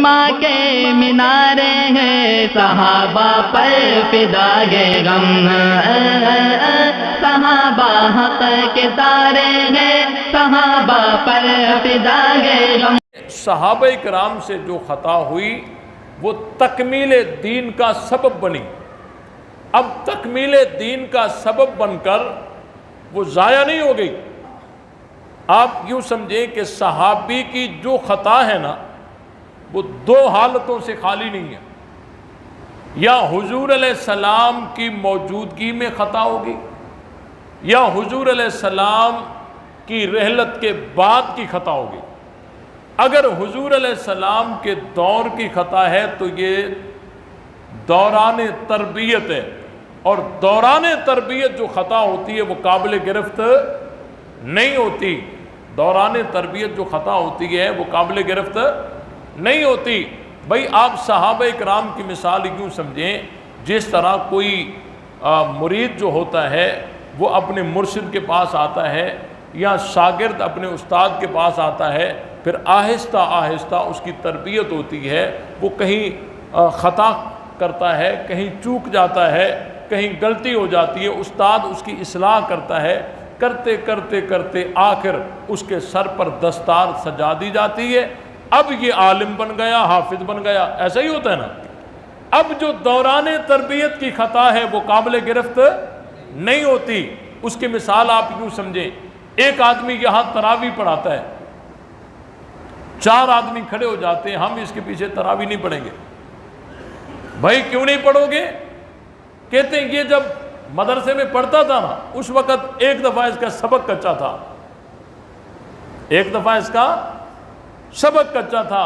ہما کے مینارے ہیں، صحابہ پر فدا ہے غم، صحابہ حق کے تارے ہیں، صحابہ پر فدا ہے غم۔ صحابہ کرام سے جو خطا ہوئی وہ تکمیل دین کا سبب بنی، اب تکمیل دین کا سبب بن کر وہ ضائع نہیں ہو گئی۔ آپ یوں سمجھیں کہ صحابی کی جو خطا ہے نا وہ دو حالتوں سے خالی نہیں ہے، یا حضور علیہ السلام کی موجودگی میں خطا ہوگی، یا حضور علیہ السلام کی رحلت کے بعد کی خطا ہوگی۔ اگر حضور علیہ السلام کے دور کی خطا ہے تو یہ دوران تربیت ہے، اور دوران تربیت جو خطا ہوتی ہے وہ قابل گرفت نہیں ہوتی، دوران تربیت جو خطا ہوتی ہے وہ قابل گرفت نہیں ہوتی۔ بھئی آپ صحابہ کرام کی مثال یوں سمجھیں، جس طرح کوئی مرید جو ہوتا ہے وہ اپنے مرشد کے پاس آتا ہے، یا شاگرد اپنے استاد کے پاس آتا ہے، پھر آہستہ آہستہ اس کی تربیت ہوتی ہے، وہ کہیں خطا کرتا ہے، کہیں چوک جاتا ہے، کہیں غلطی ہو جاتی ہے، استاد اس کی اصلاح کرتا ہے، کرتے کرتے کرتے آخر اس کے سر پر دستار سجا دی جاتی ہے، اب یہ عالم بن گیا، حافظ بن گیا۔ ایسا ہی ہوتا ہے نا۔ اب جو دوران تربیت کی خطا ہے وہ قابل گرفت نہیں ہوتی۔ اس کی مثال آپ یوں سمجھیں، ایک آدمی یہاں تراویح پڑھاتا ہے، 4 آدمی کھڑے ہو جاتے ہیں، ہم اس کے پیچھے تراویح نہیں پڑھیں گے۔ بھائی کیوں نہیں پڑھو گے؟ کہتے ہیں یہ جب مدرسے میں پڑھتا تھا نا اس وقت ایک دفعہ اس کا سبق کچا تھا، ایک دفعہ اس کا سبق کچا تھا۔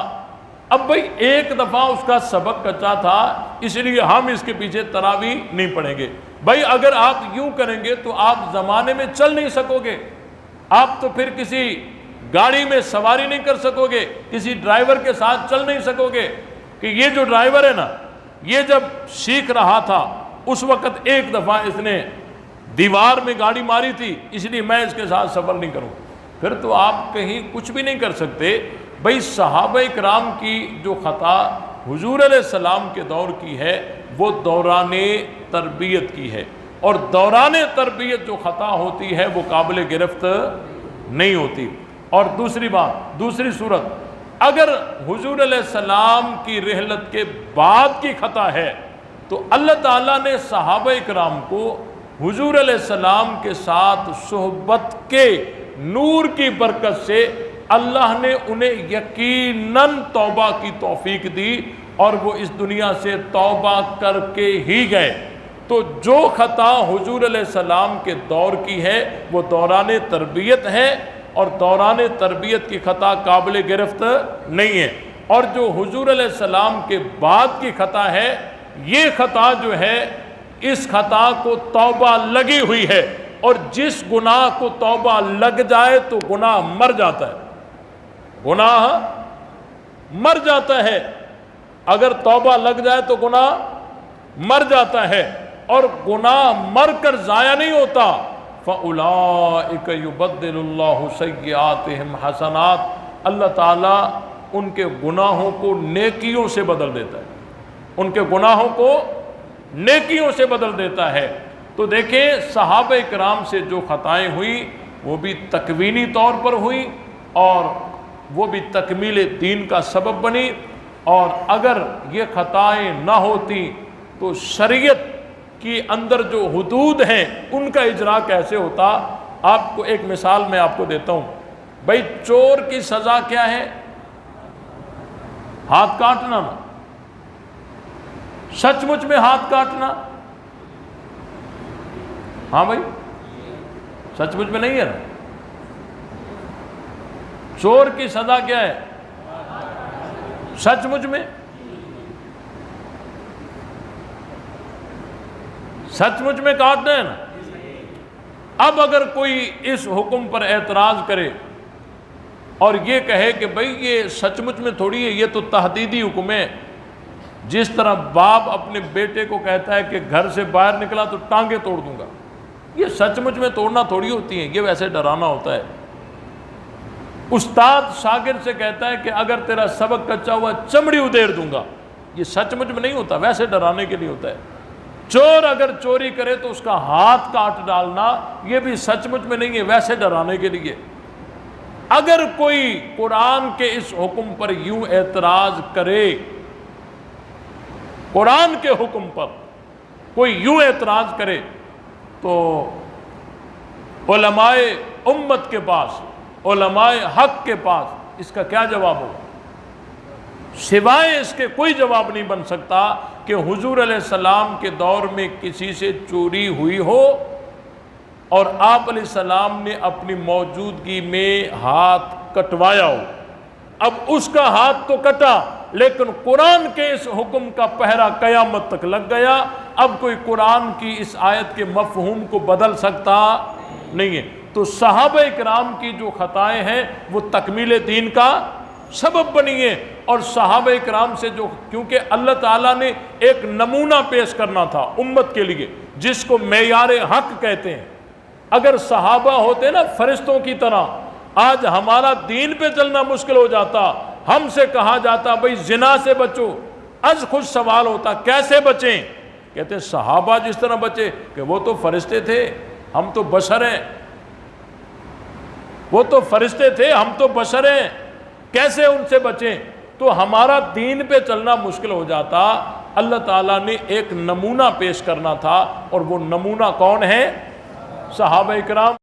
اب بھئی ایک دفعہ اس کا سبق کچا تھا اس لیے ہم اس کے پیچھے تراویح نہیں پڑھیں گے۔ بھئی اگر آپ یوں کریں گے تو آپ زمانے میں چل نہیں سکو گے، آپ تو پھر کسی گاڑی میں سواری نہیں کر سکو گے، کسی ڈرائیور کے ساتھ چل نہیں سکو گے کہ یہ جو ڈرائیور ہے نا یہ جب سیکھ رہا تھا اس وقت ایک دفعہ اس نے دیوار میں گاڑی ماری تھی اس لیے میں اس کے ساتھ سفر نہیں کروں، پھر تو آپ کہیں کچھ بھی نہیں کر سکتے۔ بھئی صحابہ کرام کی جو خطا حضور علیہ السلام کے دور کی ہے وہ دوران تربیت کی ہے، اور دوران تربیت جو خطا ہوتی ہے وہ قابل گرفت نہیں ہوتی۔ اور دوسری بات، دوسری صورت، اگر حضور علیہ السلام کی رحلت کے بعد کی خطا ہے تو اللہ تعالیٰ نے صحابہ کرام کو حضور علیہ السلام کے ساتھ صحبت کے نور کی برکت سے اللہ نے انہیں یقیناً توبہ کی توفیق دی، اور وہ اس دنیا سے توبہ کر کے ہی گئے۔ تو جو خطا حضور علیہ السلام کے دور کی ہے وہ دوران تربیت ہے، اور دوران تربیت کی خطا قابل گرفت نہیں ہے، اور جو حضور علیہ السلام کے بعد کی خطا ہے یہ خطا جو ہے اس خطا کو توبہ لگی ہوئی ہے، اور جس گناہ کو توبہ لگ جائے تو گناہ مر جاتا ہے، گناہ مر جاتا ہے۔ اگر توبہ لگ جائے تو گناہ مر جاتا ہے، اور گناہ مر کر ضائع نہیں ہوتا۔ فَأُولَئِكَ يُبَدِّلُ اللَّهُ سَيِّئَاتِهِمْ حَسَنَاتٍ، اللہ تعالیٰ ان کے گناہوں کو نیکیوں سے بدل دیتا ہے، ان کے گناہوں کو نیکیوں سے بدل دیتا ہے۔ تو دیکھیں صحابہ کرام سے جو خطائیں ہوئی وہ بھی تکوینی طور پر ہوئی، اور وہ بھی تکمیل دین کا سبب بنی، اور اگر یہ خطائیں نہ ہوتی تو شریعت کی اندر جو حدود ہیں ان کا اجرا کیسے ہوتا؟ آپ کو ایک مثال میں آپ کو دیتا ہوں۔ بھئی چور کی سزا کیا ہے؟ ہاتھ کاٹنا نا، سچ مچ میں ہاتھ کاٹنا؟ ہاں بھائی سچ مچ میں نہیں ہے نا؟ چور کی سزا کیا ہے؟ سچ مچ میں؟ سچ مچ میں کاٹنا ہے نا؟ اب اگر کوئی اس حکم پر اعتراض کرے اور یہ کہے کہ بھئی یہ سچ مچ میں تھوڑی ہے، یہ تو تحدیدی حکم ہے، جس طرح باپ اپنے بیٹے کو کہتا ہے کہ گھر سے باہر نکلا تو ٹانگیں توڑ دوں گا، یہ سچ مچ میں توڑنا تھوڑی ہوتی ہیں، یہ ویسے ڈرانا ہوتا ہے۔ استاد شاگرد سے کہتا ہے کہ اگر تیرا سبق کچا ہوا چمڑی ادھیڑ دوں گا. یہ سچ مچ میں نہیں ہوتا، ویسے ڈرانے کے لیے ہوتا ہے. چور اگر چوری کرے تو اس کا ہاتھ کاٹ ڈالنا، یہ بھی سچ مچ میں نہیں ہے، ویسے ڈرانے کے لیے. اگر کوئی قرآن کے اس حکم پر یوں اعتراض کرے، قرآن کے حکم پر کوئی یوں اعتراض کرے، تو علماء امت کے پاس، علماء حق کے پاس اس کا کیا جواب ہو؟ سوائے اس کے کوئی جواب نہیں بن سکتا کہ حضور علیہ السلام کے دور میں کسی سے چوری ہوئی ہو اور آپ علیہ السلام نے اپنی موجودگی میں ہاتھ کٹوایا ہو. اب اس کا ہاتھ تو کٹا، لیکن قرآن کے اس حکم کا پہرا قیامت تک لگ گیا. اب کوئی قرآن کی اس آیت کے مفہوم کو بدل سکتا نہیں ہے. تو صحابہ کرام کی جو خطائیں ہیں وہ تکمیل دین کا سبب بنی ہیں. اور صحابہ کرام سے جو، کیونکہ اللہ تعالیٰ نے ایک نمونہ پیش کرنا تھا امت کے لیے جس کو معیار حق کہتے ہیں. اگر صحابہ ہوتے نا فرشتوں کی طرح، آج ہمارا دین پہ چلنا مشکل ہو جاتا. ہم سے کہا جاتا بھئی زنا سے بچو، از خود سوال ہوتا کیسے بچیں؟ کہتے صحابہ جس طرح بچے، کہ وہ تو فرشتے تھے، ہم تو بشر ہیں. وہ تو فرشتے تھے، ہم تو بشر ہیں، کیسے ان سے بچیں؟ تو ہمارا دین پہ چلنا مشکل ہو جاتا. اللہ تعالیٰ نے ایک نمونہ پیش کرنا تھا، اور وہ نمونہ کون ہے؟ صحابہ کرام.